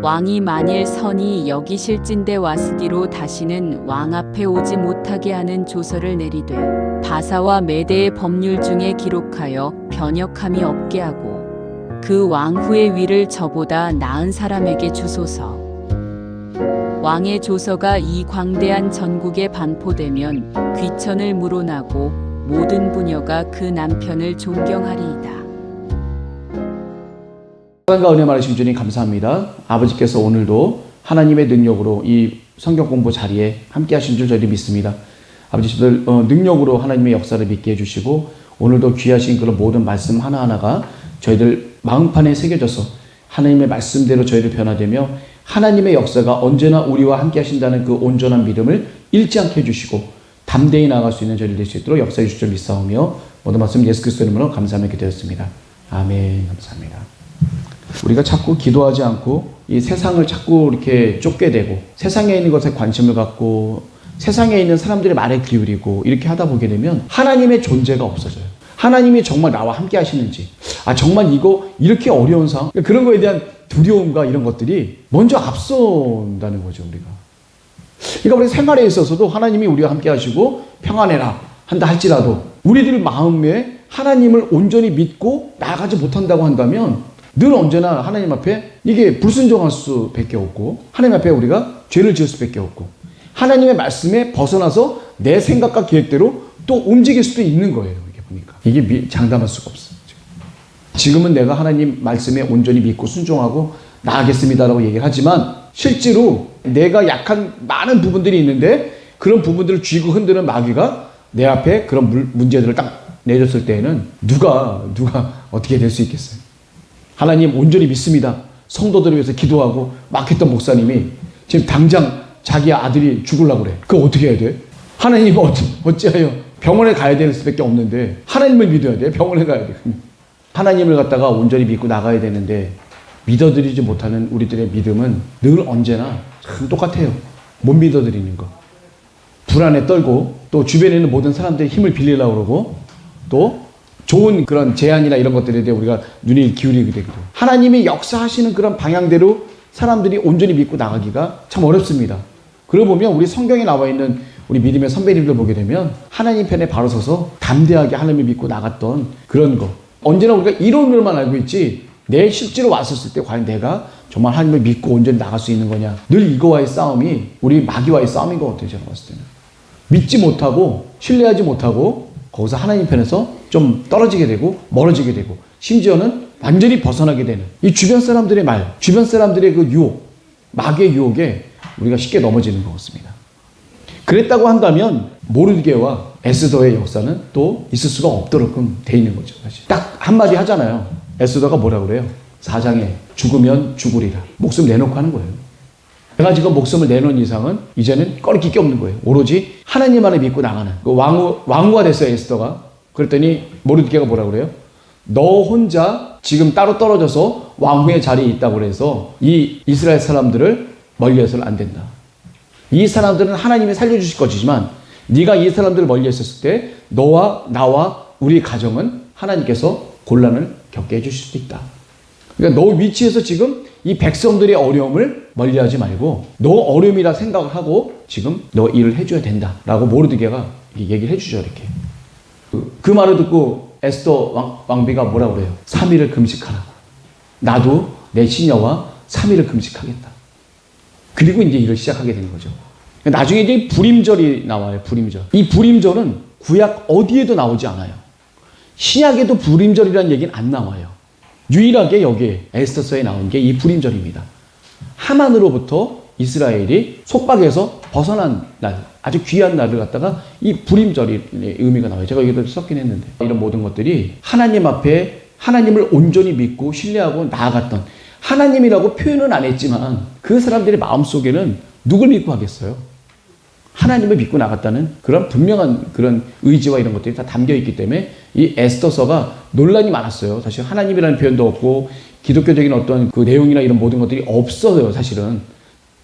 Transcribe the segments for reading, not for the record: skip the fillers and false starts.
왕이 만일 선이 여기실진대 와스디로 다시는 왕 앞에 오지 못하게 하는 조서를 내리되 바사와 메대의 법률 중에 기록하여 변역함이 없게 하고 그 왕후의 위를 저보다 나은 사람에게 주소서. 왕의 조서가 이 광대한 전국에 반포되면 귀천을 물어나고 모든 부녀가 그 남편을 존경하리이다. 사랑과 은혜 많으신 주님 감사합니다. 아버지께서 오늘도 하나님의 능력으로 이 성경 공부 자리에 함께 하신 줄 저희도 믿습니다. 아버지들 능력으로 하나님의 역사를 믿게 해주시고 오늘도 귀하신 그런 모든 말씀 하나하나가 저희들 마음판에 새겨져서 하나님의 말씀대로 저희를 변화되며 하나님의 역사가 언제나 우리와 함께 하신다는 그 온전한 믿음을 잃지 않게 해주시고 담대히 나아갈 수 있는 저희들 될 수 있도록 역사해 주실 줄 믿사오며 모든 말씀 예수 그리스도의 이름으로 감사하며 기도했습니다. 아멘. 감사합니다. 우리가 자꾸 기도하지 않고 이 세상을 자꾸 이렇게 쫓게 되고 세상에 있는 것에 관심을 갖고 세상에 있는 사람들의 말에 기울이고 이렇게 하다 보게 되면 하나님의 존재가 없어져요. 하나님이 정말 나와 함께 하시는지, 정말 이거 이렇게 어려운 상황, 그런 거에 대한 두려움과 이런 것들이 먼저 앞선다는 거죠, 우리가. 그러니까 우리 생활에 있어서도 하나님이 우리와 함께 하시고 평안해라 한다 할지라도 우리들 마음에 하나님을 온전히 믿고 나아가지 못한다고 한다면 늘 언제나 하나님 앞에 이게 불순종할 수밖에 없고 하나님 앞에 우리가 죄를 지을 수밖에 없고 하나님의 말씀에 벗어나서 내 생각과 계획대로 또 움직일 수도 있는 거예요. 이게 보니까 이게 장담할 수가 없어요. 지금은 내가 하나님 말씀에 온전히 믿고 순종하고 나아가겠습니다라고 얘기를 하지만 실제로 내가 약한 많은 부분들이 있는데 그런 부분들을 쥐고 흔드는 마귀가 내 앞에 그런 문제들을 딱 내줬을 때에는 누가 어떻게 될 수 있겠어요? 하나님 온전히 믿습니다. 성도들을 위해서 기도하고 막 했던 목사님이 지금 당장 자기 아들이 죽으려고 그래. 그거 어떻게 해야 돼? 하나님이 어찌하여 병원에 가야 될 수밖에 없는데 하나님을 믿어야 돼. 병원에 가야 돼. 하나님을 갖다가 온전히 믿고 나가야 되는데 믿어드리지 못하는 우리들의 믿음은 늘 언제나 참 똑같아요. 못 믿어드리는 거. 불안에 떨고 또 주변에 있는 모든 사람들의 힘을 빌리려고 그러고 또 좋은 그런 제안이나 이런 것들에 대해 우리가 눈이 기울이게 되기도. 하나님이 역사하시는 그런 방향대로 사람들이 온전히 믿고 나가기가 참 어렵습니다. 그러고 보면 우리 성경에 나와 있는 우리 믿음의 선배님들 보게 되면 하나님 편에 바로 서서 담대하게 하나님을 믿고 나갔던 그런 거. 언제나 우리가 이론으로만 알고 있지 내 실제로 왔었을 때 과연 내가 정말 하나님을 믿고 온전히 나갈 수 있는 거냐. 늘 이거와의 싸움이 우리 마귀와의 싸움인 것 같아요. 제가 봤을 때는. 믿지 못하고 신뢰하지 못하고 거기서 하나님 편에서 좀 떨어지게 되고 멀어지게 되고 심지어는 완전히 벗어나게 되는 이 주변 사람들의 말, 주변 사람들의 그 유혹, 마귀의 유혹에 우리가 쉽게 넘어지는 것 같습니다. 그랬다고 한다면 모르드게와 에스더의 역사는 또 있을 수가 없도록끔 돼 있는 거죠. 사실 딱 한마디 하잖아요. 에스더가 뭐라 그래요? 4장에 죽으면 죽으리라. 목숨 내놓고 하는 거예요. 내가 지금 목숨을 내놓은 이상은 이제는 꺼리낄 게 없는 거예요. 오로지 하나님만을 믿고 나가는 그 왕후가 됐어요. 에스더가. 그랬더니 모르드게가 뭐라 그래요? 너 혼자 지금 따로 떨어져서 왕후의 자리에 있다고 그래서 이 이스라엘 사람들을 멀리해서는 안 된다. 이 사람들은 하나님이 살려주실 것이지만 네가 이 사람들을 멀리했을 때 너와 나와 우리 가정은 하나님께서 곤란을 겪게 해주실 수도 있다. 그러니까 너 위치에서 지금 이 백성들의 어려움을 멀리하지 말고 너 어려움이라 생각을 하고 지금 너 일을 해줘야 된다라고 모르드게가 얘기를 해주죠. 이렇게 그 말을 듣고 에스더 왕비가 뭐라 그래요? 3일을 금식하라. 나도 내 시녀와 3일을 금식하겠다. 그리고 이제 일을 시작하게 되는 거죠. 나중에 이제 불임절이 나와요. 불임절. 이 불임절은 구약 어디에도 나오지 않아요. 신약에도 불임절이라는 얘기는 안 나와요. 유일하게 여기에 에스더서에 나온 게 이 불임절입니다. 하만으로부터 이스라엘이 속박에서 벗어난 날, 아주 귀한 날을 갖다가 이 불임절의 의미가 나와요. 제가 여기도 썼긴 했는데 이런 모든 것들이 하나님 앞에 하나님을 온전히 믿고 신뢰하고 나아갔던 하나님이라고 표현은 안 했지만 그 사람들의 마음속에는 누굴 믿고 하겠어요? 하나님을 믿고 나갔다는 그런 분명한 그런 의지와 이런 것들이 다 담겨 있기 때문에 이 에스더서가 논란이 많았어요. 사실 하나님이라는 표현도 없고 기독교적인 어떤 그 내용이나 이런 모든 것들이 없어요. 사실은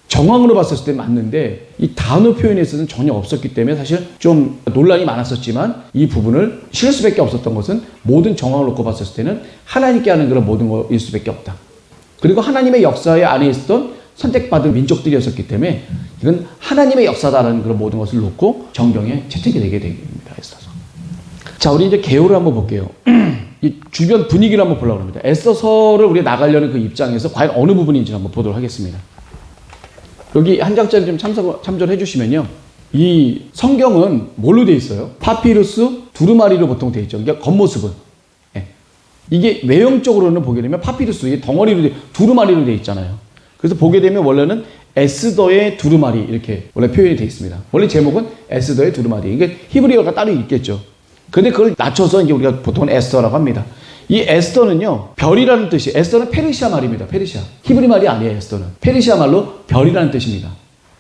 정황으로 봤을 때 맞는데 이 단어 표현에 있어서는 전혀 없었기 때문에 사실 좀 논란이 많았었지만 이 부분을 실을 수밖에 없었던 것은 모든 정황을 놓고 봤을 때는 하나님께 하는 그런 모든 것일 수밖에 없다. 그리고 하나님의 역사에 안에 있었던 선택받은 민족들이었기 때문에 이건 하나님의 역사다라는 그런 모든 것을 놓고 정경에 채택이 되게 됩니다. 에스더서. 자, 우리 이제 개요를 한번 볼게요. 이 주변 분위기를 한번 보려고 합니다. 에스더서를 우리가 나가려는 그 입장에서 과연 어느 부분인지 한번 보도록 하겠습니다. 여기 한 장짜리 좀 참조해 주시면요. 이 성경은 뭘로 되어 있어요? 파피루스, 두루마리로 보통 되어 있죠. 그러니까 겉모습은. 예. 이게 외형적으로는 보게 되면 파피루스, 이게 덩어리로 두루마리로 되어 있잖아요. 그래서 보게 되면 원래는 에스더의 두루마리 이렇게 원래 표현이 되어 있습니다. 원래 제목은 에스더의 두루마리. 이게 히브리어가 따로 있겠죠. 근데 그걸 낮춰서 이제 우리가 보통 에스더라고 합니다. 이 에스더는요, 별이라는 뜻이, 에스더는 페르시아 말입니다. 페르시아. 히브리 말이 아니에요, 에스더는. 페르시아 말로 별이라는 뜻입니다.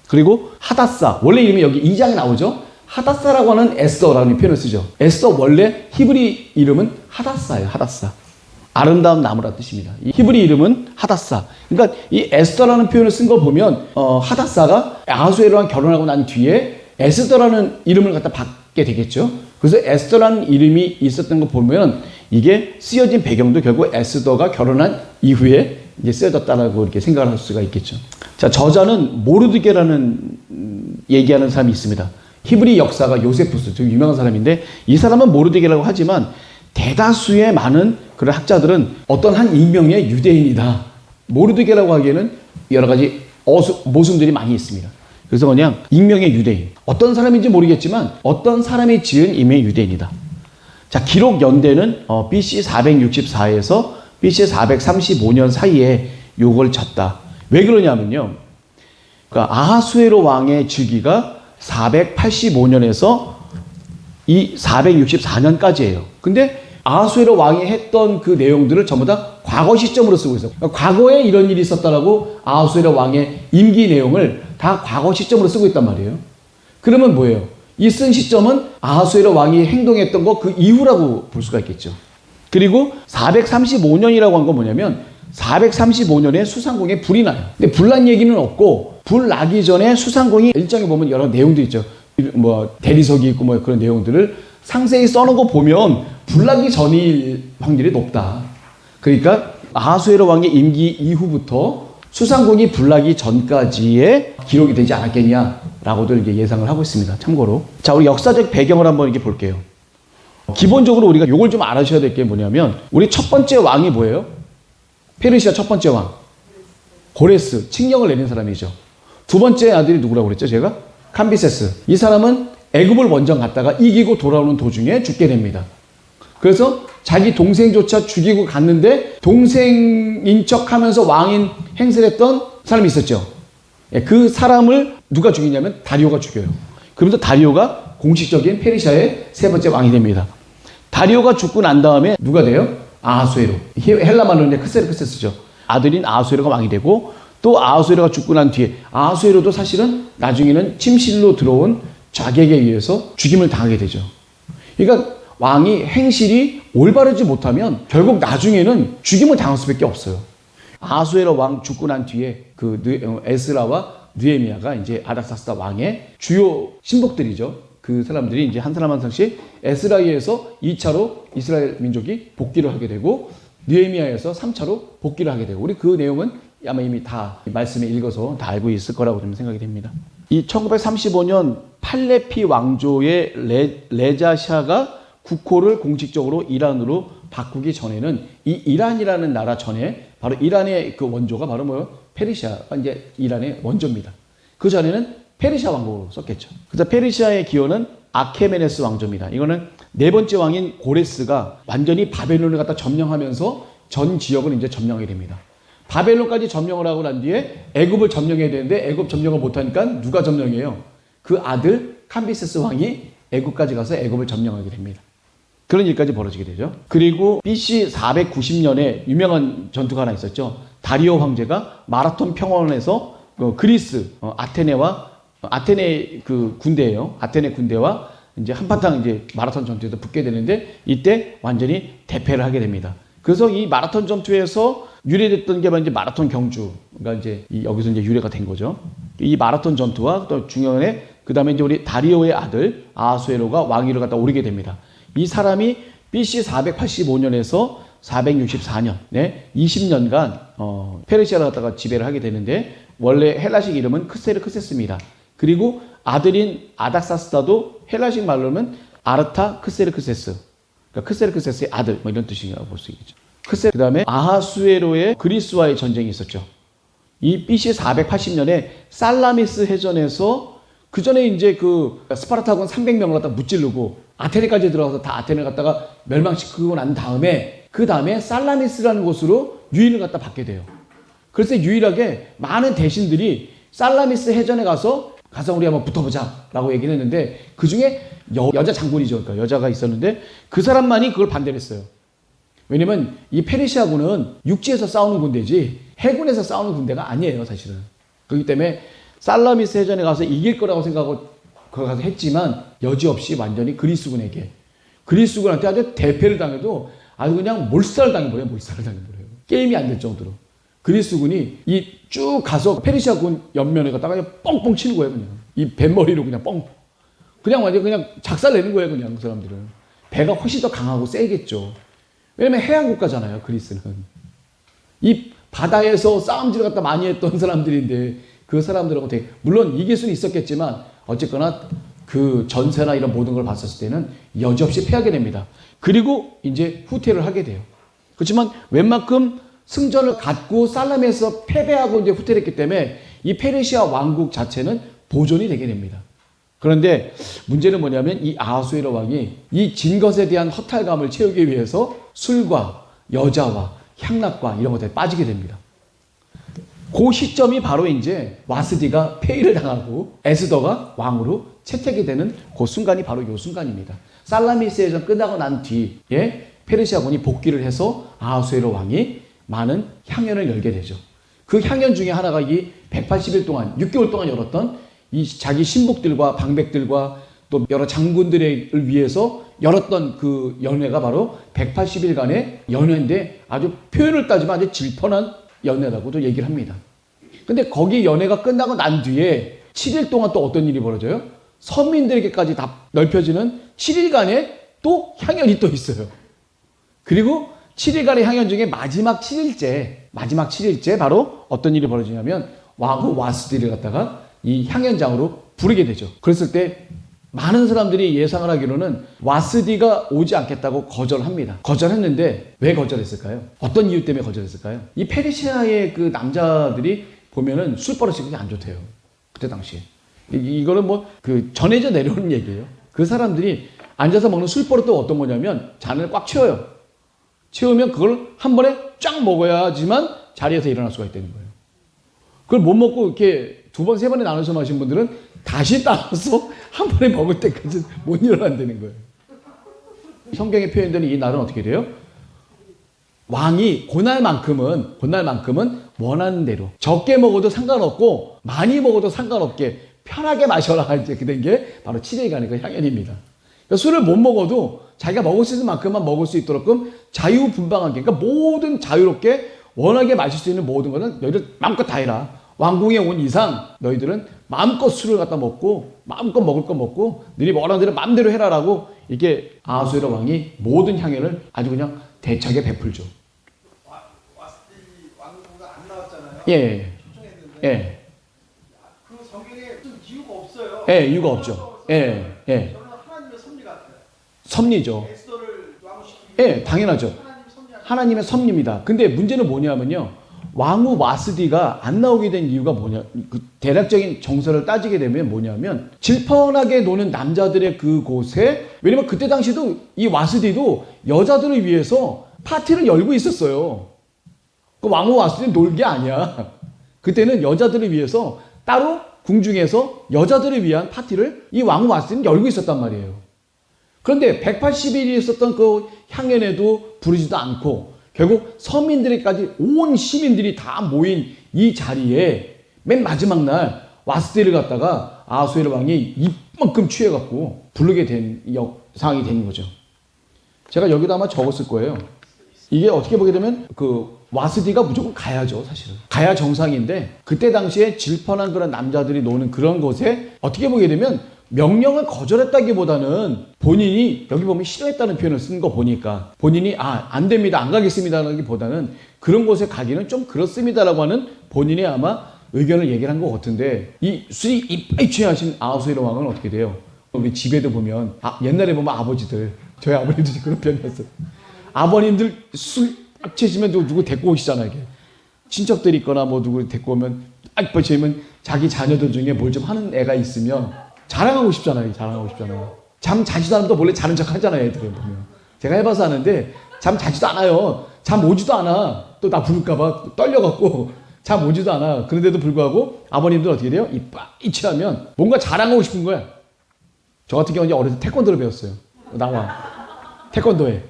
그리고 하다사, 원래 이름이 여기 2장에 나오죠? 하다사라고 하는 에스더라는 표현을 쓰죠. 에스더 원래 히브리 이름은 하다사예요, 하다사. 아름다운 나무라는 뜻입니다. 이 히브리 이름은 하다사. 그러니까 이 에스더라는 표현을 쓴 걸 보면, 하다사가 아하수에로랑 결혼하고 난 뒤에 에스더라는 이름을 갖다 받게 되겠죠. 그래서 에스더라는 이름이 있었던 거 보면 이게 쓰여진 배경도 결국 에스더가 결혼한 이후에 이제 쓰여졌다라고 이렇게 생각을 할 수가 있겠죠. 자, 저자는 모르드게라는 얘기하는 사람이 있습니다. 히브리 역사가 요세푸스, 좀 유명한 사람인데 이 사람은 모르드게라고 하지만 대다수의 많은 그런 학자들은 어떤 한 인명의 유대인이다. 모르드게라고 하기에는 여러 가지 모순들이 많이 있습니다. 그래서 그냥 익명의 유대인. 어떤 사람인지 모르겠지만 어떤 사람이 지은 익명의 유대인이다. 자, 기록 연대는 BC 464에서 BC 435년 사이에 요걸 쳤다. 왜 그러냐면요. 그러니까 아하수에로 왕의 즉위가 485년에서 이 464년까지예요. 근데 아하수에로 왕이 했던 그 내용들을 전부 다 과거 시점으로 쓰고 있어요. 그러니까 과거에 이런 일이 있었다라고 아하수에로 왕의 임기 내용을 다 과거 시점으로 쓰고 있단 말이에요. 그러면 뭐예요? 이 쓴 시점은 아하수에로 왕이 행동했던 거 그 이후라고 볼 수가 있겠죠. 그리고 435년이라고 한 건 뭐냐면 435년에 수상궁에 불이 나요. 근데 불난 얘기는 없고 불 나기 전에 수상궁이 일정에 보면 여러 내용들이 있죠. 뭐 대리석이 있고 뭐 그런 내용들을 상세히 써놓은 거 보면 불나기 전일 확률이 높다. 그러니까 아하수에로 왕의 임기 이후부터 수상궁이 불나기 전까지의 기록이 되지 않았겠냐라고들 이제 예상을 하고 있습니다. 참고로. 자, 우리 역사적 배경을 한번 이렇게 볼게요. 기본적으로 우리가 요걸 좀 알아셔야 될 게 뭐냐면 우리 첫 번째 왕이 뭐예요? 페르시아 첫 번째 왕. 고레스. 칙령을 내린 사람이죠. 두 번째 아들이 누구라고 그랬죠? 제가? 캄비세스. 이 사람은 애굽을 원정 갔다가 이기고 돌아오는 도중에 죽게 됩니다. 그래서 자기 동생조차 죽이고 갔는데 동생인 척하면서 왕인 행세를 했던 사람이 있었죠. 그 사람을 누가 죽이냐면 다리오가 죽여요. 그러면서 다리오가 공식적인 페르시아의 세 번째 왕이 됩니다. 다리오가 죽고 난 다음에 누가 돼요? 아하수에로. 헬라 말로는 크세르크세스죠. 아들인 아하수에로가 왕이 되고 또 아하수에로가 죽고 난 뒤에 아하수에로도 사실은 나중에는 침실로 들어온 좌객에 의해서 죽임을 당하게 되죠. 그러니까 왕이 행실이 올바르지 못하면 결국 나중에는 죽임을 당할 수밖에 없어요. 아하수에로 왕 죽고 난 뒤에 그 에스라와 느헤미야가 이제 아닥사스다 왕의 주요 신복들이죠. 그 사람들이 이제 한 사람 한 사람씩 에스라에 의해서 2차로 이스라엘 민족이 복귀를 하게 되고 느헤미야에서 3차로 복귀를 하게 되고 우리 그 내용은 아마 이미 다 말씀에 읽어서 다 알고 있을 거라고 좀 생각이 됩니다. 이 1935년 팔레피 왕조의 레자샤가 국호를 공식적으로 이란으로 바꾸기 전에는 이 이란이라는 나라 전에 바로 이란의 그 원조가 바로 뭐예요? 페르시아가 이제 이란의 원조입니다. 그 전에는 페르시아 왕국으로 썼겠죠. 그래서 페르시아의 기원은 아케메네스 왕조입니다. 이거는 네 번째 왕인 고레스가 완전히 바벨론을 갖다 점령하면서 전 지역을 이제 점령하게 됩니다. 바벨론까지 점령을 하고 난 뒤에 애굽을 점령해야 되는데 애굽 점령을 못하니까 누가 점령해요? 그 아들 캄비세스 왕이 애굽까지 가서 애굽을 점령하게 됩니다. 그런 일까지 벌어지게 되죠. 그리고 BC 490년에 유명한 전투가 하나 있었죠. 다리오 황제가 마라톤 평원에서 그리스 아테네 그 군대예요. 아테네 군대와 이제 한바탕 이제 마라톤 전투에서 붙게 되는데 이때 완전히 대패를 하게 됩니다. 그래서 이 마라톤 전투에서 유래됐던 게 이제 마라톤 경주가 이제 여기서 이제 유래가 된 거죠. 이 마라톤 전투와 또 중간에 그 다음에 이제 우리 다리오의 아들 아하수에로가 왕위를 갖다 오르게 됩니다. 이 사람이 BC 485년에서 464년, 20년간 페르시아를 갖다가 지배를 하게 되는데 원래 헬라식 이름은 크세르크세스입니다. 그리고 아들인 아닥사스다도 헬라식 말로는 아르타크세르크세스, 그러니까 크세르크세스의 아들 뭐 이런 뜻이라고 볼 수 있겠죠. 그다음에 아하수에로의 그리스와의 전쟁이 있었죠. 이 BC 480년에 살라미스 해전에서 그 전에 이제 그 스파르타군 300명을 갖다 무찌르고 아테네까지 들어가서 다 아테네를 갖다가 멸망시키고 난 다음에 그 다음에 살라미스라는 곳으로 유인을 갖다 받게 돼요. 그래서 유일하게 많은 대신들이 살라미스 해전에 가서 우리 한번 붙어보자 라고 얘기를 했는데 그 중에 여자 장군이죠. 그러니까 여자가 있었는데 그 사람만이 그걸 반대를 했어요. 왜냐면 이 페르시아군은 육지에서 싸우는 군대지 해군에서 싸우는 군대가 아니에요, 사실은. 그렇기 때문에 살라미스 해전에 가서 이길 거라고 생각하고 거기 가서 했지만 여지없이 완전히 그리스군한테 아주 대패를 당해도 아주 그냥 몰살을 당해버려요. 게임이 안 될 정도로. 그리스군이 이 쭉 가서 페르시아군 옆면에 갔다가 그냥 뻥뻥 치는 거예요, 그냥. 이 뱃머리로 그냥 뻥. 그냥 완전 그냥 작살 내는 거예요, 그냥 그 사람들은. 배가 훨씬 더 강하고 세겠죠. 왜냐면 해양 국가잖아요, 그리스는. 이 바다에서 싸움질을 갖다 많이 했던 사람들인데 그 사람들하고 되게, 물론 이길 수는 있었겠지만 어쨌거나 그 전세나 이런 모든 걸 봤었을 때는 여지없이 패하게 됩니다. 그리고 이제 후퇴를 하게 돼요. 그렇지만 웬만큼 승전을 갖고 살라미에서 패배하고 이제 후퇴를 했기 때문에 이 페르시아 왕국 자체는 보존이 되게 됩니다. 그런데 문제는 뭐냐면 이 아하수에로 왕이 이 진 것에 대한 허탈감을 채우기 위해서 술과 여자와 향락과 이런 것들에 빠지게 됩니다. 그 시점이 바로 이제 와스디가 폐위를 당하고 에스더가 왕으로 채택이 되는 그 순간이 바로 이 순간입니다. 살라미스해전 끝나고 난 뒤에 페르시아군이 복귀를 해서 아하수에로 왕이 많은 향연을 열게 되죠. 그 향연 중에 하나가 이 180일 동안 6개월 동안 열었던 이 자기 신복들과 방백들과 또 여러 장군들을 위해서 열었던 그 연회가 바로 180일간의 연회인데 아주 표현을 따지면 아주 질펀한 연회라고도 얘기를 합니다. 근데 거기 연회가 끝나고 난 뒤에 7일 동안 또 어떤 일이 벌어져요? 서민들에게까지 다 넓혀지는 7일간의 또 향연이 또 있어요. 그리고 7일간의 향연 중에 마지막 7일째 바로 어떤 일이 벌어지냐면 왕후 와스디를 갖다가 이 향연장으로 부르게 되죠. 그랬을 때 많은 사람들이 예상을 하기로는 와스디가 오지 않겠다고 거절합니다. 거절했는데 왜 거절했을까요? 어떤 이유 때문에 거절했을까요? 이 페르시아의 그 남자들이 보면은 술버릇이 그렇게 안 좋대요. 그때 당시에. 이거는 뭐 그 전해져 내려오는 얘기예요. 그 사람들이 앉아서 먹는 술버릇도 어떤 거냐면 잔을 꽉 채워요. 채우면 그걸 한 번에 쫙 먹어야지만 자리에서 일어날 수가 있다는 거예요. 그걸 못 먹고 이렇게 두 번, 세 번에 나눠서 마신 분들은 다시 따라서 한 번에 먹을 때까지 못 일어난다는 거예요. 성경에 표현되는 이 날은 어떻게 돼요? 왕이 그날만큼은 원하는 대로 적게 먹어도 상관없고 많이 먹어도 상관없게 편하게 마셔라 이제 그 된 게 바로 7일간의 그 향연입니다. 그러니까 술을 못 먹어도 자기가 먹을 수 있는 만큼만 먹을 수 있도록끔 자유분방하게, 그러니까 모든 자유롭게 원하게 마실 수 있는 모든 것은 너희들 마음껏 다 해라. 왕궁에 온 이상 너희들은 마음껏 술을 갖다 먹고 마음껏 먹을 거 먹고 너희 원하는 대로 마음대로 해라라고 이게 아하수에로 왕이 모든 향연을 아주 그냥 대차게 베풀죠. 와스디 왕후가 안 나왔잖아요. 예. 초청했는데. 예. 그 성경에 좀 이유가 없어요. 예, 이유가 없죠. 예. 예. 저는 하나님의 섭리 같아요. 섭리죠. 에스더를 왕시키기 예, 당연하죠. 하나님의 섭리입니다. 근데 문제는 뭐냐면요. 왕후 와스디가 안 나오게 된 이유가 뭐냐, 그 대략적인 정서를 따지게 되면 뭐냐면 질펀하게 노는 남자들의 그곳에, 왜냐면 그때 당시도 이 와스디도 여자들을 위해서 파티를 열고 있었어요. 그 왕후 와스디는 놀 게 아니야. 그때는 여자들을 위해서 따로 궁중에서 여자들을 위한 파티를 이 왕후 와스디는 열고 있었단 말이에요. 그런데 180일이 있었던 그 향연에도 부르지도 않고 결국 서민들에까지 온 시민들이 다 모인 이 자리에 맨 마지막 날 와스디를 갖다가 아하수에로 왕이 이만큼 취해갖고 부르게 된 상황이 된 거죠. 제가 여기도 아마 적었을 거예요. 이게 어떻게 보게 되면 그 와스디가 무조건 가야죠, 사실은. 가야 정상인데 그때 당시에 질펀한 그런 남자들이 노는 그런 곳에 어떻게 보게 되면 명령을 거절했다기보다는 본인이 여기 보면 싫어했다는 표현을 쓴 거 보니까 본인이 안 됩니다, 안 가겠습니다라는 보다는 그런 곳에 가기는 좀 그렇습니다라고 하는 본인의 아마 의견을 얘기를 한 것 같은데, 이 술이 이빨 취하신 아하수에로 왕은 어떻게 돼요? 우리 집에도 보면 옛날에 보면 아버지들, 저희 아버님들이 그런 편이었어요. 아버님들 술 취하시면 누구 데리고 오시잖아요. 이게 친척들 있거나 뭐 누구 데리고 오면 딱 보시면 자기 자녀들 중에 뭘 좀 하는 애가 있으면 자랑하고 싶잖아요. 잠 자지도 않으면 또 몰래 자는 척 하잖아요. 애들은 보면. 제가 해봐서 아는데 잠 자지도 않아요. 잠 오지도 않아. 또 나 부를까봐 떨려갖고 잠 오지도 않아. 그런데도 불구하고 아버님들 어떻게 돼요? 이빨이 취하면 뭔가 자랑하고 싶은 거야. 저 같은 경우는 어렸을 때 태권도를 배웠어요. 나와. 태권도에.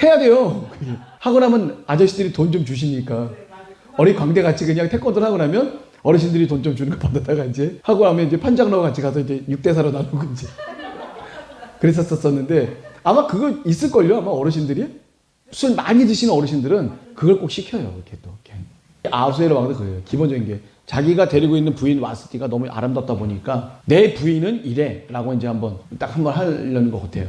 해야 돼요. 하고 나면 아저씨들이 돈 좀 주시니까. 어린 광대같이 그냥 태권도를 하고 나면 어르신들이 돈 좀 주는 거 받았다가 이제 하고 나면 이제 판장로 같이 가서 이제 6대4로 나누고 이제. 그랬었었는데 아마 그거 있을걸요? 아마 어르신들이? 술 많이 드시는 어르신들은 그걸 꼭 시켜요. 이렇게 또. 아하수에로 왕도 그래요. 기본적인 게. 자기가 데리고 있는 부인 와스티가 너무 아름답다 보니까 내 부인은 이래 라고 이제 한번 하려는 것 같아요.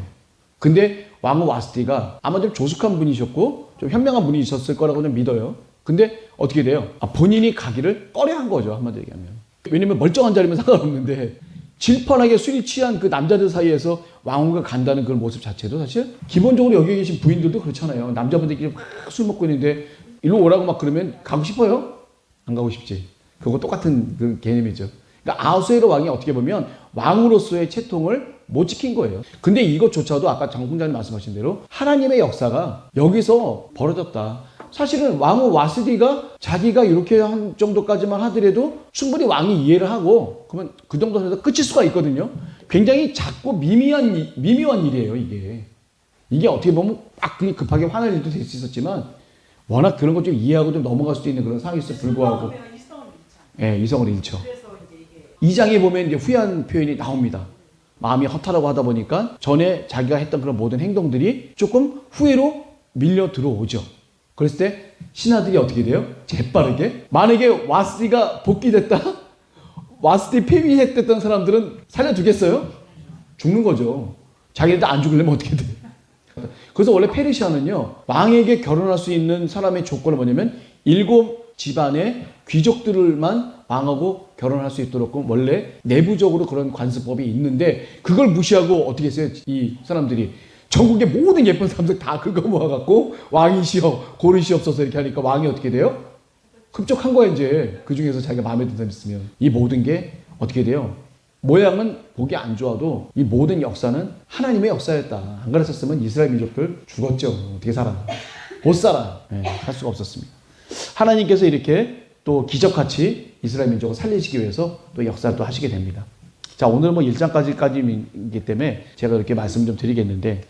근데 왕후 와스티가 아마 좀 조숙한 분이셨고 좀 현명한 분이셨을 거라고 좀 믿어요. 근데 어떻게 돼요? 본인이 가기를 꺼려한 거죠. 한마디로 얘기하면. 왜냐면 멀쩡한 자리면 상관없는데 질펀하게 술이 취한 그 남자들 사이에서 왕후가 간다는 그런 모습 자체도 사실 기본적으로 여기 계신 부인들도 그렇잖아요. 남자분들끼리 막 술 먹고 있는데 일로 오라고 막 그러면 가고 싶어요? 안 가고 싶지. 그거 똑같은 그 개념이죠. 그러니까 아하수에로 왕이 어떻게 보면 왕으로서의 채통을 못 지킨 거예요. 근데 이것조차도 아까 장 훈장님 말씀하신 대로 하나님의 역사가 여기서 벌어졌다. 사실은 왕후 와스디가 자기가 이렇게 한 정도까지만 하더라도 충분히 왕이 이해를 하고 그러면 그 정도 선에서 끝일 수가 있거든요. 굉장히 작고 미묘한 일이에요. 이게 어떻게 보면 막 급하게 화날 일도 될 수 있었지만 워낙 그런 거 좀 이해하고 좀 넘어갈 수도 있는 그런 상황에서 불구하고 이성을 잃죠. 2장에 보면 이제 후회한 표현이 나옵니다. 마음이 허탈하고 하다 보니까 전에 자기가 했던 그런 모든 행동들이 조금 후회로 밀려 들어오죠. 그랬을 때 신하들이 어떻게 돼요? 재빠르게 만약에 와스디가 복귀됐다? 와스디 폐위했던 사람들은 살려두겠어요? 죽는 거죠. 자기네들 안 죽으려면 어떻게 돼? 그래서 원래 페르시아는요 왕에게 결혼할 수 있는 사람의 조건은 뭐냐면 7집안의 귀족들만 왕하고 결혼할 수 있도록 원래 내부적으로 그런 관습법이 있는데 그걸 무시하고 어떻게 했어요? 이 사람들이 전국의 모든 예쁜 사람들 다 긁어 모아갖고 왕이시여 고르시옵소서 이렇게 하니까 왕이 어떻게 돼요? 흡족한 거야 이제. 그 중에서 자기가 마음에 드는 사람 있으면 이 모든 게 어떻게 돼요? 모양은 보기 안 좋아도 이 모든 역사는 하나님의 역사였다. 안 그랬었으면 이스라엘 민족들 죽었죠. 어떻게 살아? 못 살아. 할 수가 없었습니다. 하나님께서 이렇게 또 기적같이 이스라엘 민족을 살리시기 위해서 또 역사를 또 하시게 됩니다. 자, 오늘은 뭐 1장까지이기 때문에 제가 이렇게 말씀 좀 드리겠는데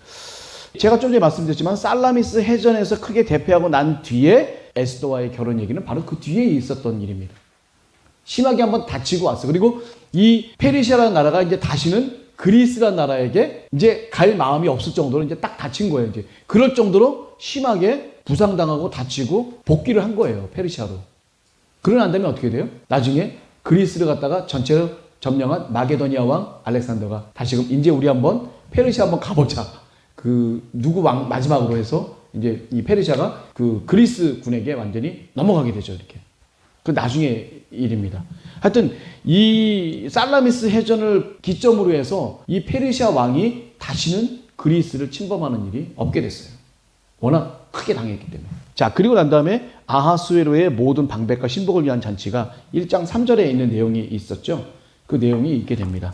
제가 좀 전에 말씀드렸지만 살라미스 해전에서 크게 대패하고 난 뒤에 에스더와의 결혼 얘기는 바로 그 뒤에 있었던 일입니다. 심하게 한번 다치고 왔어요. 그리고 이 페르시아라는 나라가 이제 다시는 그리스라는 나라에게 이제 갈 마음이 없을 정도로 이제 딱 다친 거예요. 이제 그럴 정도로 심하게 부상당하고 다치고 복귀를 한 거예요. 페르시아로. 그러고 난 다음에 어떻게 돼요? 나중에 그리스를 갖다가 전체로 점령한 마게도니아 왕 알렉산더가 다시금 이제 우리 한번 페르시아 한번 가보자. 그 누구 왕 마지막으로 해서 이제 이 페르시아가 그 그리스 군에게 완전히 넘어가게 되죠. 이렇게. 그 나중에 일입니다. 하여튼 이 살라미스 해전을 기점으로 해서 이 페르시아 왕이 다시는 그리스를 침범하는 일이 없게 됐어요. 워낙 크게 당했기 때문에. 자, 그리고 난 다음에 아하수에로의 모든 방백과 신복을 위한 잔치가 1장 3절에 있는 내용이 있었죠. 그 내용이 있게 됩니다.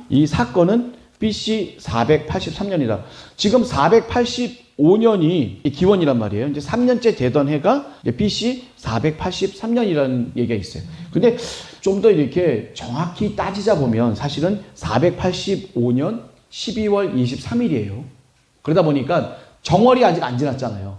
이 사건은 BC 483년이다. 지금 485년이 기원이란 말이에요. 이제 3년째 되던 해가 BC 483년이라는 얘기가 있어요. 근데 좀 더 이렇게 정확히 따지자 보면 사실은 485년 12월 23일이에요. 그러다 보니까 정월이 아직 안 지났잖아요.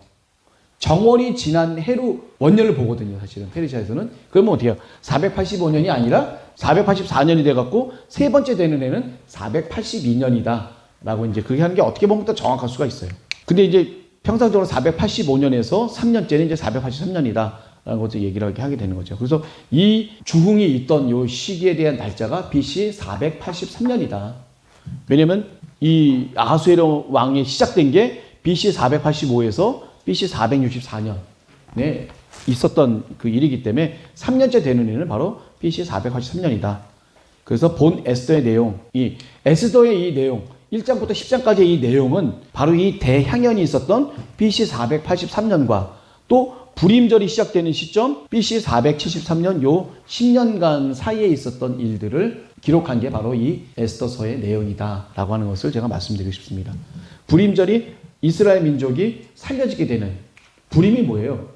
정월이 지난 해로 원년을 보거든요. 사실은 페르시아에서는. 그러면 어떻게 해요? 485년이 아니라 484년이 돼갖고 세 번째 되는 해는 482년이다. 라고 이제 그렇게 하는 게 어떻게 보면 더 정확할 수가 있어요. 근데 이제 평상적으로 485년에서 3년째는 이제 483년이다. 라는 것을 얘기를 하게 되는 거죠. 그래서 이 주흥이 있던 요 시기에 대한 날짜가 BC 483년이다. 왜냐면 이 아하수에로 왕이 시작된 게 BC 485에서 BC 464년에 있었던 그 일이기 때문에 3년째 되는 일은 바로 BC 483년이다. 그래서 본 에스더의 내용, 이 에스더의 이 내용, 1장부터 10장까지의 이 내용은 바로 이 대향연이 있었던 BC 483년과 또 불임절이 시작되는 시점 BC 473년 요 10년간 사이에 있었던 일들을 기록한 게 바로 이 에스더서의 내용이다라고 하는 것을 제가 말씀드리고 싶습니다. 불임절이 이스라엘 민족이 살려지게 되는 불임이 뭐예요?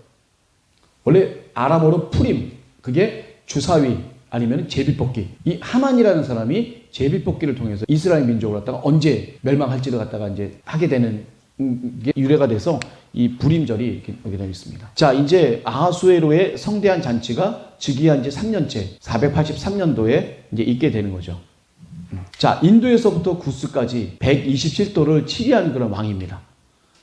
원래 아람어로 푸림, 그게 주사위 아니면 제비뽑기. 이 하만이라는 사람이 제비뽑기를 통해서 이스라엘 민족을 갖다가 언제 멸망할지를 갖다가 이제 하게 되는 게 유래가 돼서 이 불임절이 이렇게 여기 되어 있습니다. 자, 이제 아하수에로의 성대한 잔치가 즉위한 지 3년째 483년도에 이제 있게 되는 거죠. 자, 인도에서부터 구스까지 127도를 치리한 그런 왕입니다.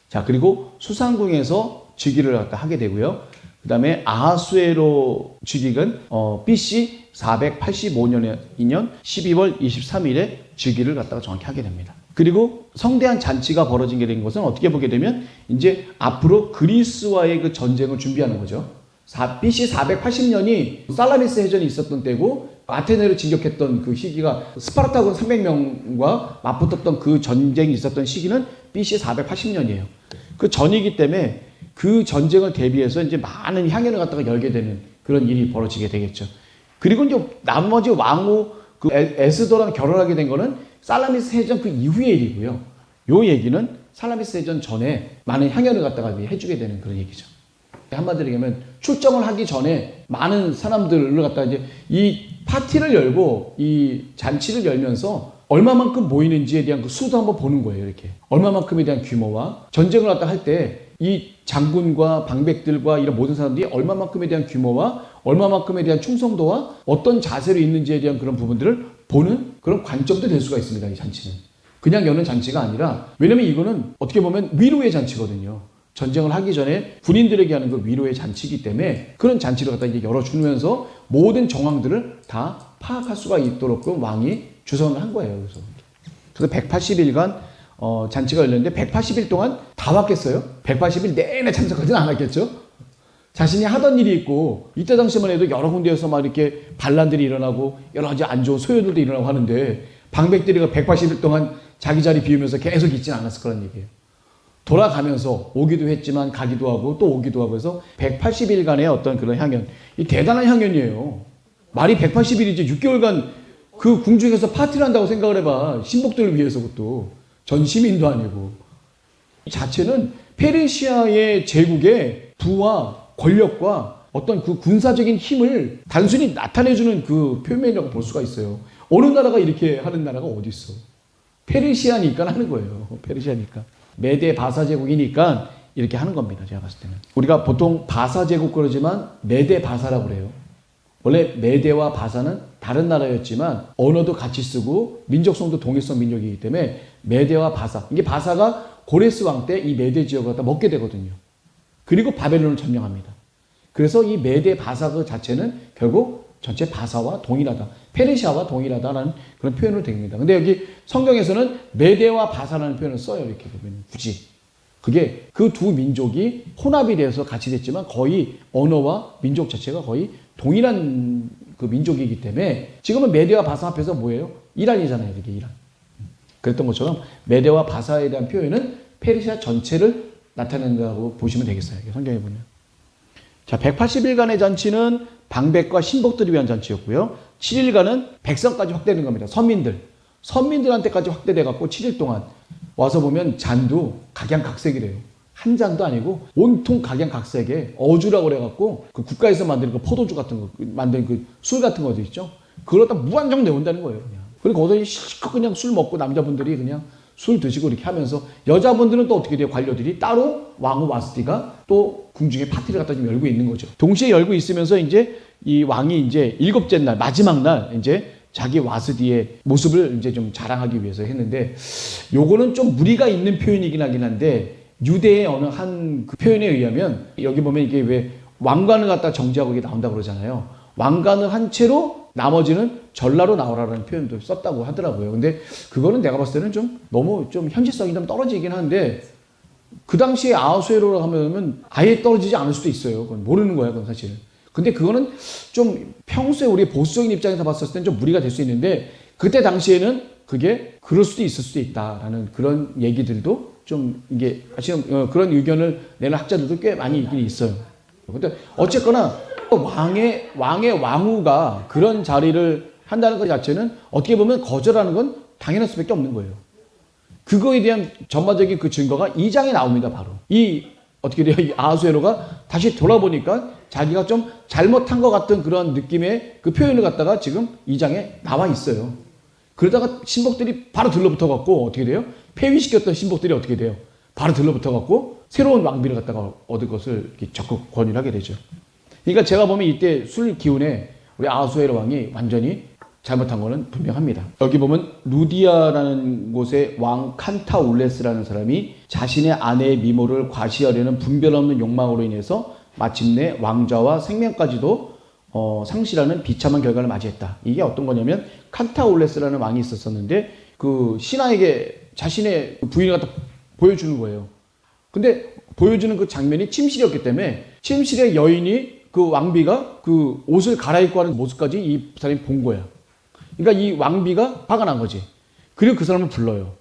자, 그리고 수상궁에서 즉위를 갖다 하게 되고요. 그 다음에 아하수에로 즉위는 BC 485년에 12월 23일에 즉위를 갖다가 정확히 하게 됩니다. 그리고 성대한 잔치가 벌어지게 된 것은 어떻게 보게 되면 이제 앞으로 그리스와의 그 전쟁을 준비하는 거죠. BC 480년이 살라미스 해전이 있었던 때고 아테네로 진격했던 그 시기가 스파르타군 300명과 맞붙었던 그 전쟁이 있었던 시기는 BC 480년이에요. 그 전이기 때문에 그 전쟁을 대비해서 이제 많은 향연을 갖다가 열게 되는 그런 일이 벌어지게 되겠죠. 그리고 이제 나머지 왕후 그 에스더랑 결혼하게 된 거는 살라미스 해전 그 이후의 일이고요. 요 얘기는 살라미스 해전 전에 많은 향연을 갖다가 해주게 되는 그런 얘기죠. 한마디로 얘기하면 출정을 하기 전에 많은 사람들을 갖다가 이제 이 파티를 열고 이 잔치를 열면서 얼마만큼 모이는지에 대한 그 수도 한번 보는 거예요. 이렇게 얼마만큼에 대한 규모와 전쟁을 갖다 할 때 이 장군과 방백들과 이런 모든 사람들이 얼마만큼에 대한 규모와 얼마만큼에 대한 충성도와 어떤 자세로 있는지에 대한 그런 부분들을 보는 그런 관점도 될 수가 있습니다. 이 잔치는 그냥 여는 잔치가 아니라, 왜냐면 이거는 어떻게 보면 위로의 잔치거든요. 전쟁을 하기 전에 군인들에게 하는 그 위로의 잔치이기 때문에 그런 잔치를 갖다 이제 열어주면서 모든 정황들을 다 파악할 수가 있도록 그 왕이 주선을 한 거예요. 그래서 180일간 잔치가 열렸는데 180일 동안 다 왔겠어요? 180일 내내 참석하지는 않았겠죠? 자신이 하던 일이 있고, 이때 당시만 해도 여러 군데에서 막 이렇게 반란들이 일어나고 여러 가지 안 좋은 소요들도 일어나고 하는데 방백들이 180일 동안 자기 자리 비우면서 계속 있지는 않았을 거란 얘기예요. 돌아가면서 오기도 했지만 가기도 하고 또 오기도 하고 해서 180일간의 어떤 그런 향연, 이 대단한 향연이에요. 말이 180일이지 6개월간 그 궁중에서 파티를 한다고 생각을 해봐. 신복들을 위해서. 그것도 전 시민도 아니고. 이 자체는 페르시아의 제국의 부와 권력과 어떤 그 군사적인 힘을 단순히 나타내주는 그 표면이라고 볼 수가 있어요. 어느 나라가 이렇게 하는 나라가 어디 있어? 페르시아니까 하는 거예요. 페르시아니까. 메데 바사 제국이니까 이렇게 하는 겁니다. 제가 봤을 때는. 우리가 보통 바사 제국 그러지만 메데 바사라고 그래요. 원래 메데와 바사는 다른 나라였지만 언어도 같이 쓰고 민족성도 동일성 민족이기 때문에 메데와 바사. 이게 바사가 고레스 왕 때 이 메데 지역을 갖다 먹게 되거든요. 그리고 바벨론을 점령합니다. 그래서 이 메데 바사 그 자체는 결국 전체 바사와 동일하다. 페르시아와 동일하다라는 그런 표현을 됩니다. 근데 여기 성경에서는 메데와 바사라는 표현을 써요. 이렇게 보면 굳이. 그게 그 두 민족이 혼합이 돼서 같이 됐지만 거의 언어와 민족 자체가 거의 동일한 그 민족이기 때문에 지금은 메데와 바사 앞에서 뭐예요? 이란이잖아요. 이게 이란. 그랬던 것처럼 메데와 바사에 대한 표현은 페르시아 전체를 나타낸다고 보시면 되겠어요. 성경에 보면. 자, 180일간의 잔치는 방백과 신복들을 위한 잔치였고요. 7일간은 백성까지 확대되는 겁니다. 선민들한테까지 확대돼 갖고 7일 동안 와서 보면 잔도 각양각색이래요. 한 잔도 아니고 온통 각양각색에 어주라고 그래갖고 그 국가에서 만드는 그 포도주 같은 거, 만든 그 술 같은 거도 있죠. 그걸 다 무한정 내온다는 거예요. 그냥. 그리고 거기서 실컷 그냥 술 먹고 남자분들이 그냥 술 드시고 이렇게 하면서, 여자분들은 또 어떻게 돼요? 관료들이 따로 왕후 와스티가 또 궁중에 파티를 갖다 좀 열고 있는 거죠. 동시에 열고 있으면서 이제 이 왕이 이제 7째 날, 마지막 날 이제 자기 와스디의 모습을 이제 좀 자랑하기 위해서 했는데, 요거는 좀 무리가 있는 표현이긴 하긴 한데, 유대의 어느 한 그 표현에 의하면 여기 보면 이게 왜 왕관을 갖다 정지하고 이게 나온다고 그러잖아요. 왕관을 한 채로 나머지는 전라로 나오라는 표현도 썼다고 하더라고요. 근데 그거는 내가 봤을 때는 좀 너무 좀 현실성이 좀 떨어지긴 하는데 그 당시에 아하수에로라고 하면 아예 떨어지지 않을 수도 있어요. 그건 모르는 거예요, 그건 사실. 근데 그거는 좀 평소에 우리 보수적인 입장에서 봤을 때는 좀 무리가 될 수 있는데 그때 당시에는 그게 그럴 수도 있을 수도 있다라는 그런 얘기들도 좀 이게 사실은 그런 의견을 내는 학자들도 꽤 많이 있긴 있어요. 근데 어쨌거나 왕의 왕후가 그런 자리를 한다는 것 자체는 어떻게 보면 거절하는 건 당연할 수밖에 없는 거예요. 그거에 대한 전반적인 그 증거가 2장에 나옵니다. 바로 이 어떻게 돼요? 이 아하수에로가 다시 돌아보니까 자기가 좀 잘못한 것 같은 그런 느낌의 그 표현을 갖다가 지금 2장에 나와 있어요. 그러다가 신복들이 바로 들러붙어 갖고 어떻게 돼요? 폐위시켰던 신복들이 어떻게 돼요? 바로 들러붙어 갖고 새로운 왕비를 갖다가 얻을 것을 이렇게 적극 권유를 하게 되죠. 그러니까 제가 보면 이때 술 기운에 우리 아하수에로 왕이 완전히 잘못한 거는 분명합니다. 여기 보면 루디아라는 곳의 왕 칸타울레스라는 사람이 자신의 아내의 미모를 과시하려는 분별 없는 욕망으로 인해서 마침내 왕좌와 생명까지도 상실하는 비참한 결과를 맞이했다. 이게 어떤 거냐면 칸타울레스라는 왕이 있었었는데 그 신하에게 자신의 부인을 갖다 보여주는 거예요. 근데 보여주는 그 장면이 침실이었기 때문에 침실의 여인이 그 왕비가 그 옷을 갈아입고 하는 모습까지 이 사람이 본 거야. 그러니까 이 왕비가 화가 난 거지. 그리고 그 사람을 불러요.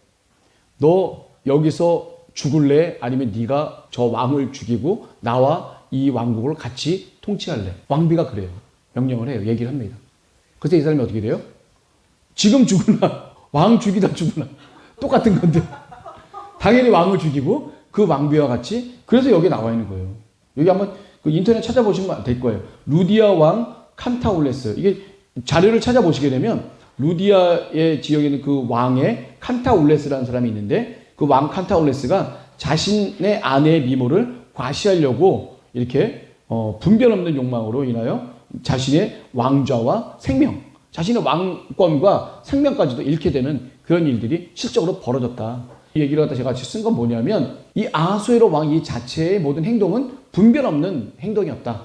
너 여기서 죽을래? 아니면 네가 저 왕을 죽이고 나와 이 왕국을 같이 통치할래? 왕비가 그래요. 명령을 해요. 얘기를 합니다. 그래서 이 사람이 어떻게 돼요? 지금 죽으나 왕 죽이다 죽으나 똑같은 건데 당연히 왕을 죽이고 그 왕비와 같이 그래서 여기 나와 있는 거예요. 여기 한번 그 인터넷 찾아보시면 될 거예요. 루디아 왕 칸타울레스. 이게 자료를 찾아보시게 되면 루디아의 지역에 있는 그 왕의 칸타울레스라는 사람이 있는데 그 왕 칸타울레스가 자신의 아내의 미모를 과시하려고 이렇게 분별 없는 욕망으로 인하여 자신의 왕좌와 생명, 자신의 왕권과 생명까지도 잃게 되는 그런 일들이 실적으로 벌어졌다. 이 얘기를 갖다 제가 쓴 건 뭐냐면 이 아하수에로 왕 이 자체의 모든 행동은 분별 없는 행동이었다.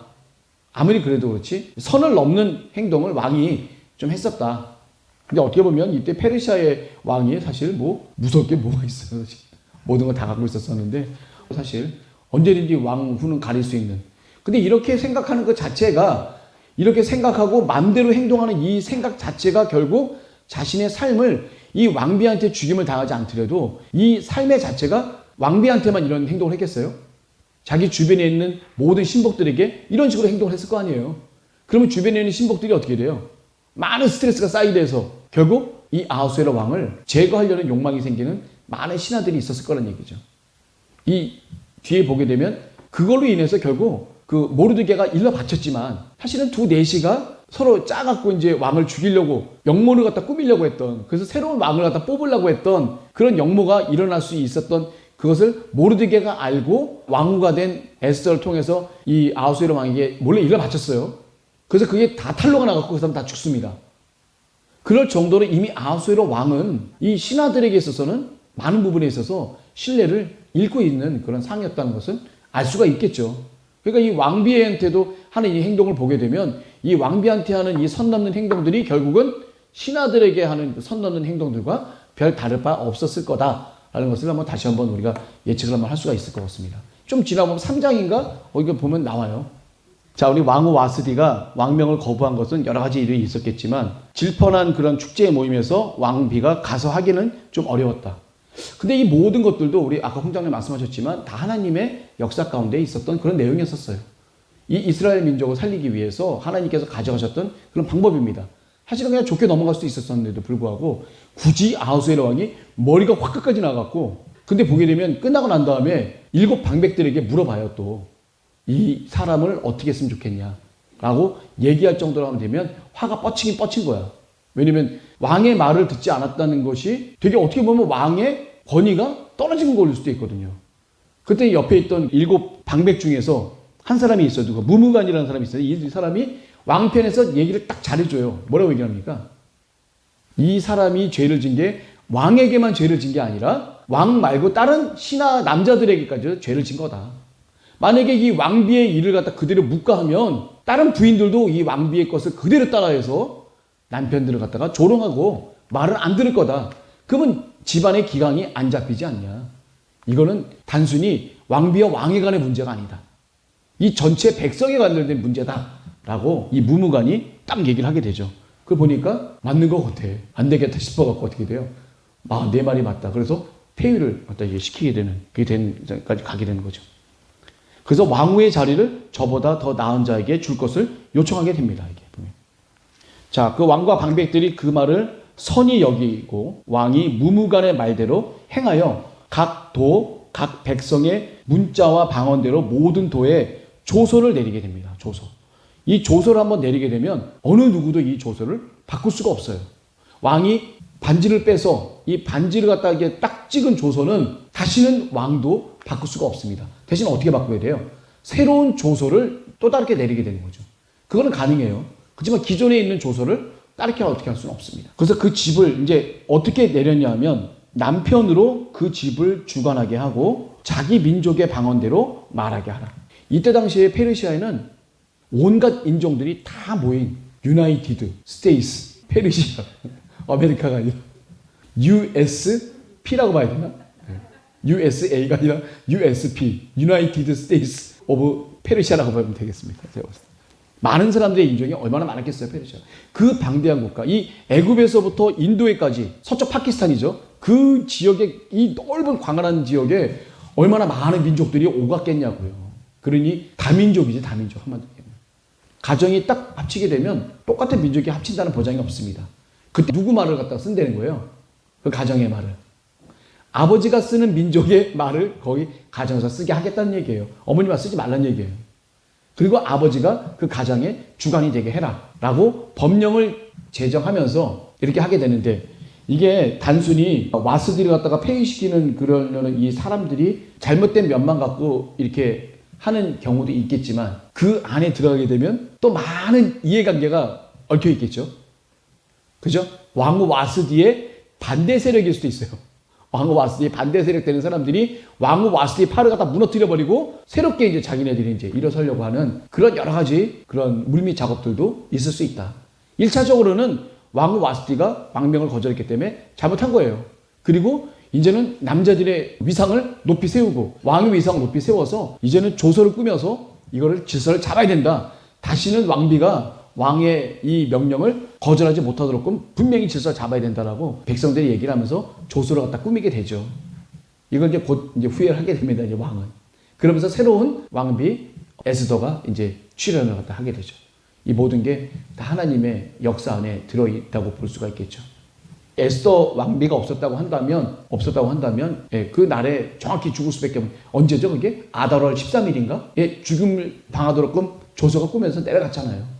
아무리 그래도 그렇지 선을 넘는 행동을 왕이 좀 했었다. 근데 어떻게 보면 이때 페르시아의 왕이 사실 뭐 무서울 게 뭐가 있어요. 사실. 모든 걸 다 갖고 있었었는데 사실 언제든지 왕후는 가릴 수 있는. 근데 이렇게 생각하는 것 자체가 이렇게 생각하고 마음대로 행동하는 이 생각 자체가 결국 자신의 삶을 이 왕비한테 죽임을 당하지 않더라도 이 삶의 자체가 왕비한테만 이런 행동을 했겠어요? 자기 주변에 있는 모든 신복들에게 이런 식으로 행동을 했을 거 아니에요. 그러면 주변에 있는 신복들이 어떻게 돼요? 많은 스트레스가 쌓이돼서 결국 이 아하수에로 왕을 제거하려는 욕망이 생기는 많은 신하들이 있었을 거란 얘기죠. 이 뒤에 보게 되면 그걸로 인해서 결국 그 모르드게가 일러 바쳤지만 사실은 두 내시가 서로 짜갖고 이제 왕을 죽이려고 역모를 갖다 꾸미려고 했던 그래서 새로운 왕을 갖다 뽑으려고 했던 그런 역모가 일어날 수 있었던 그것을 모르드게가 알고 왕후가 된 에스더를 통해서 이 아하수에로 왕에게 몰래 일러 바쳤어요. 그래서 그게 다 탄로가 나갖고 그 사람 다 죽습니다. 그럴 정도로 이미 아하수에로 왕은 이 신하들에게 있어서는 많은 부분에 있어서 신뢰를 잃고 있는 그런 상이었다는 것은 알 수가 있겠죠. 그러니까 이 왕비한테도 하는 이 행동을 보게 되면 이 왕비한테 하는 이 선 넘는 행동들이 결국은 신하들에게 하는 선 넘는 행동들과 별 다를 바 없었을 거다라는 것을 한번 다시 한번 우리가 예측을 한번 할 수가 있을 것 같습니다. 좀 지나보면 3장인가? 거기 보면 나와요. 자, 우리 왕후 와스디가 왕명을 거부한 것은 여러 가지 일이 있었겠지만 질펀한 그런 축제의 모임에서 왕비가 가서 하기는 좀 어려웠다. 근데 이 모든 것들도 우리 아까 홍장님 말씀하셨지만 다 하나님의 역사 가운데 있었던 그런 내용이었었어요. 이 이스라엘 민족을 살리기 위해서 하나님께서 가져가셨던 그런 방법입니다. 사실은 그냥 좋게 넘어갈 수 있었는데도 불구하고 굳이 아하수에로 왕이 머리가 확 끝까지 나갔고 근데 보게 되면 끝나고 난 다음에 7 방백들에게 물어봐요. 또 이 사람을 어떻게 했으면 좋겠냐 라고 얘기할 정도로 하면 되면 화가 뻗치긴 뻗친 거야. 왜냐면 왕의 말을 듣지 않았다는 것이 되게 어떻게 보면 왕의 권위가 떨어진 걸일 수도 있거든요. 그때 옆에 있던 7 방백 중에서 한 사람이 있어요. 누가 무무간이라는 사람이 있어요. 이 사람이 왕편에서 얘기를 딱 잘해줘요. 뭐라고 얘기합니까? 이 사람이 죄를 진 게 왕에게만 죄를 진 게 아니라 왕 말고 다른 신하 남자들에게까지 죄를 진 거다. 만약에 이 왕비의 일을 갖다 그대로 묵과하면 다른 부인들도 이 왕비의 것을 그대로 따라해서 남편들을 갖다가 조롱하고 말을 안 들을 거다. 그러면 집안의 기강이 안 잡히지 않냐. 이거는 단순히 왕비와 왕에 간의 문제가 아니다. 이 전체 백성에 관련된 문제다라고 이 무무관이 딱 얘기를 하게 되죠. 그걸 보니까 맞는 것 같아. 안 되겠다 싶어갖고 어떻게 돼요? 아, 내 말이 맞다. 그래서 폐위를 갖다 시키게 되는, 그게 된까지 가게 되는 거죠. 그래서 왕후의 자리를 저보다 더 나은 자에게 줄 것을 요청하게 됩니다. 이게 보면. 자, 그 왕과 방백들이 그 말을 선히 여기고 왕이 무무관의 말대로 행하여 각 도, 각 백성의 문자와 방언대로 모든 도에 조서를 내리게 됩니다. 조서. 이 조서를 한번 내리게 되면 어느 누구도 이 조서를 바꿀 수가 없어요. 왕이 반지를 빼서 이 반지를 갖다 이게 딱 찍은 조서는 다시는 왕도 바꿀 수가 없습니다. 대신 어떻게 바꾸게 돼요? 새로운 조서를 또 다르게 내리게 되는 거죠. 그거는 가능해요. 그렇지만 기존에 있는 조서를 다르게 어떻게 할 수는 없습니다. 그래서 그 집을 이제 어떻게 내렸냐 하면 남편으로 그 집을 주관하게 하고 자기 민족의 방언대로 말하게 하라. 이때 당시에 페르시아에는 온갖 인종들이 다 모인 유나이티드 스테이츠 페르시아 아메리카가 아니라 USP라고 봐야 되나? USA가 아니라 USP 유나이티드 스테이츠 오브 페르시아라고 보면 되겠습니다. 제가 봤을 때. 많은 사람들의 인종이 얼마나 많았겠어요, 페르시아. 그 방대한 국가, 이 애굽에서부터 인도에까지 서쪽 파키스탄이죠. 그 지역에 이 넓은 광활한 지역에 얼마나 많은 민족들이 오갔겠냐고요. 그러니 다민족이지, 다민족 한마디로. 가정이 딱 합치게 되면 똑같은 민족이 합친다는 보장이 없습니다. 그때 누구 말을 갖다가 쓴다는 거예요? 그 가정의 말을. 아버지가 쓰는 민족의 말을 거기 가정에서 쓰게 하겠다는 얘기예요. 어머니만 쓰지 말라는 얘기예요. 그리고 아버지가 그 가정의 주관이 되게 해라 라고 법령을 제정하면서 이렇게 하게 되는데, 이게 단순히 와스디를 갖다가 폐위시키는 그러려는 이 사람들이 잘못된 면만 갖고 이렇게 하는 경우도 있겠지만, 그 안에 들어가게 되면 또 많은 이해관계가 얽혀 있겠죠. 그죠? 왕후 와스디의 반대 세력일 수도 있어요. 왕후 와스디의 반대 세력 되는 사람들이 왕후 와스디의 팔을 갖다 무너뜨려 버리고 새롭게 이제 자기네들이 이제 일어서려고 하는 그런 여러 가지 그런 물밑 작업들도 있을 수 있다. 1차적으로는 왕후 와스디가 왕명을 거절했기 때문에 잘못한 거예요. 그리고 이제는 남자들의 위상을 높이 세우고 왕의 위상을 높이 세워서 이제는 조서를 꾸며서 이거를 질서를 잡아야 된다. 다시는 왕비가 왕의 이 명령을 거절하지 못하도록 분명히 질서를 잡아야 된다라고 백성들이 얘기를 하면서 조서를 갖다 꾸미게 되죠. 이걸 이제 곧 이제 후회를 하게 됩니다. 이제 왕은. 그러면서 새로운 왕비 에스더가 이제 출현을 갖다 하게 되죠. 이 모든 게 다 하나님의 역사 안에 들어있다고 볼 수가 있겠죠. 에스더 왕비가 없었다고 한다면 그 날에 정확히 죽을 수밖에 없는, 언제죠 그게? 아달월 13일인가? 죽음을 당하도록 조서가 꾸면서 내려갔잖아요.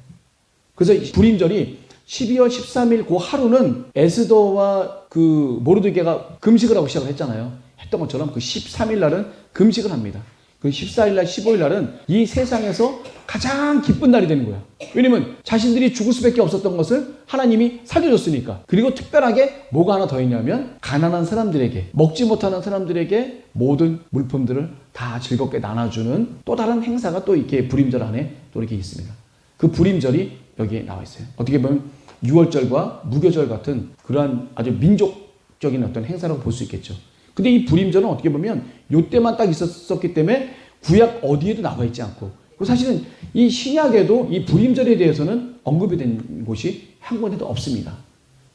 그래서 불임절이 12월 13일 그 하루는 에스더와 그 모르드게가 금식을 하고 시작을 했잖아요. 했던 것처럼 그 13일 날은 금식을 합니다. 그 14일 날 15일 날은 이 세상에서 가장 기쁜 날이 되는 거야. 왜냐면 자신들이 죽을 수밖에 없었던 것을 하나님이 살려줬으니까. 그리고 특별하게 뭐가 하나 더 있냐면 가난한 사람들에게, 먹지 못하는 사람들에게 모든 물품들을 다 즐겁게 나눠주는 또 다른 행사가 또 이렇게 불임절 안에 또 이렇게 있습니다. 그 불임절이 여기에 나와 있어요. 어떻게 보면 6월절과 무교절 같은 그러한 아주 민족적인 어떤 행사라고 볼 수 있겠죠. 근데 이 불임절은 어떻게 보면 이때만 딱 있었기 때문에 구약 어디에도 나와 있지 않고, 사실은 이 신약에도 이 불임절에 대해서는 언급이 된 곳이 한 군데도 없습니다.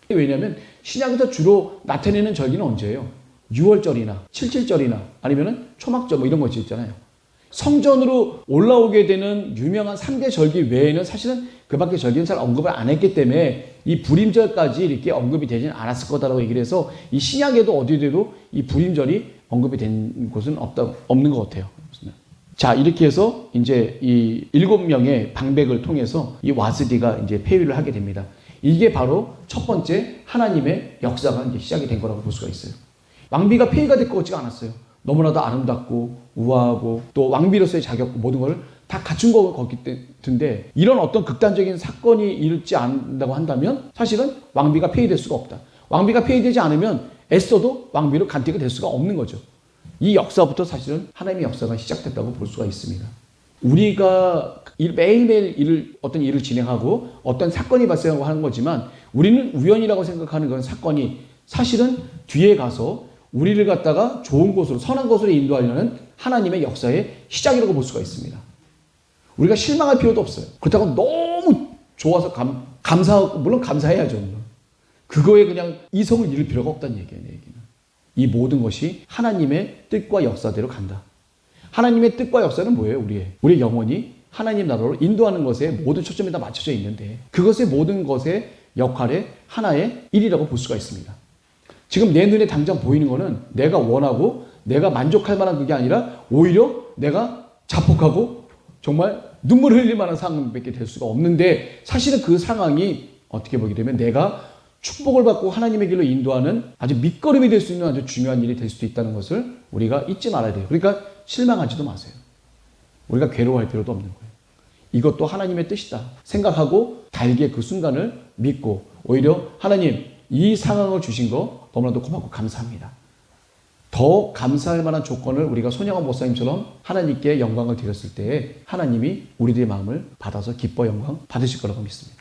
왜냐하면 신약에서 주로 나타내는 절기는 언제예요? 6월절이나 77절이나 아니면 초막절 뭐 이런 것이 있잖아요. 성전으로 올라오게 되는 유명한 3대 절기 외에는 사실은 그 밖에 절기는 잘 언급을 안 했기 때문에 이 불임절까지 이렇게 언급이 되지는 않았을 거다라고 얘기를 해서 이 신약에도 어디에도 이 불임절이 언급이 된 곳은 없는 것 같아요. 자, 이렇게 해서 이제 이 7명의 방백을 통해서 이 와스디가 이제 폐위를 하게 됩니다. 이게 바로 첫 번째 하나님의 역사가 이제 시작이 된 거라고 볼 수가 있어요. 왕비가 폐위가 될 것 같지가 않았어요. 너무나도 아름답고 우아하고 또 왕비로서의 자격 모든 걸 다 갖춘 것 같은데, 이런 어떤 극단적인 사건이 일지 않는다고 한다면 사실은 왕비가 폐위될 수가 없다. 왕비가 폐위되지 않으면 에스더도 왕비로 간택이 될 수가 없는 거죠. 이 역사부터 사실은 하나님의 역사가 시작됐다고 볼 수가 있습니다. 우리가 매일매일 어떤 일을 진행하고 어떤 사건이 발생하고 하는 거지만 우리는 우연이라고 생각하는 그런 사건이 사실은 뒤에 가서 우리를 갖다가 좋은 곳으로 선한 곳으로 인도하려는 하나님의 역사의 시작이라고 볼 수가 있습니다. 우리가 실망할 필요도 없어요. 그렇다고 너무 좋아서 감사하고 물론 감사해야죠. 그거에 그냥 이성을 잃을 필요가 없다는 얘기예요. 내 얘기는. 이 모든 것이 하나님의 뜻과 역사대로 간다. 하나님의 뜻과 역사는 뭐예요? 우리의 영혼이 하나님 나라로 인도하는 것에 모든 초점이 다 맞춰져 있는데 그것의 모든 것의 역할의 하나의 일이라고 볼 수가 있습니다. 지금 내 눈에 당장 보이는 거는 내가 원하고 내가 만족할 만한 그게 아니라 오히려 내가 자폭하고 정말 눈물을 흘릴 만한 상황밖에 될 수가 없는데 사실은 그 상황이 어떻게 보게 되면 내가 축복을 받고 하나님의 길로 인도하는 아주 밑거름이 될 수 있는 아주 중요한 일이 될 수도 있다는 것을 우리가 잊지 말아야 돼요. 그러니까 실망하지도 마세요. 우리가 괴로워할 필요도 없는 거예요. 이것도 하나님의 뜻이다 생각하고 달게 그 순간을 믿고 오히려 하나님 이 상황을 주신 거 너무나도 고맙고 감사합니다. 더 감사할 만한 조건을 우리가 손영원 목사님처럼 하나님께 영광을 드렸을 때 하나님이 우리들의 마음을 받아서 기뻐 영광 받으실 거라고 믿습니다.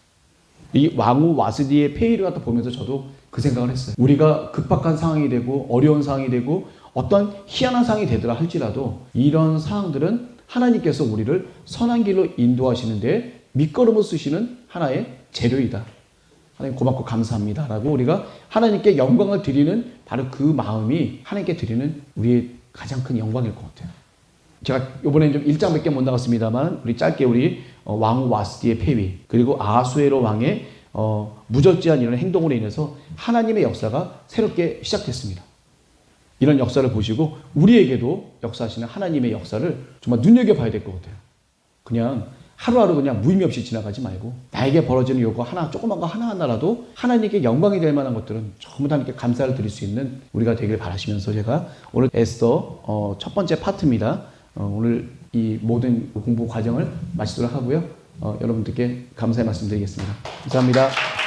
이 왕후 와스디의 폐위를 갖다 보면서 저도 그 생각을 했어요. 우리가 급박한 상황이 되고 어려운 상황이 되고 어떤 희한한 상황이 되더라 할지라도 이런 상황들은 하나님께서 우리를 선한 길로 인도하시는데 밑거름을 쓰시는 하나의 재료이다. 하나님 고맙고 감사합니다 라고 우리가 하나님께 영광을 드리는 바로 그 마음이 하나님께 드리는 우리의 가장 큰 영광일 것 같아요. 제가 이번에는 좀 1장밖에 못 나갔습니다만 우리 짧게 우리 왕후 와스디의 폐위 그리고 아하수에로 왕의 무절제한 이런 행동으로 인해서 하나님의 역사가 새롭게 시작됐습니다. 이런 역사를 보시고 우리에게도 역사하시는 하나님의 역사를 정말 눈여겨봐야 될 것 같아요. 그냥 하루하루 그냥 무의미 없이 지나가지 말고 나에게 벌어지는 요거 하나 조그만 거 하나하나라도 하나님께 영광이 될 만한 것들은 전부 다 하나님께 감사를 드릴 수 있는 우리가 되길 바라시면서 제가 오늘 에스더 첫 번째 파트입니다. 오늘 이 모든 공부 과정을 마치도록 하고요. 여러분들께 감사의 말씀 드리겠습니다. 감사합니다.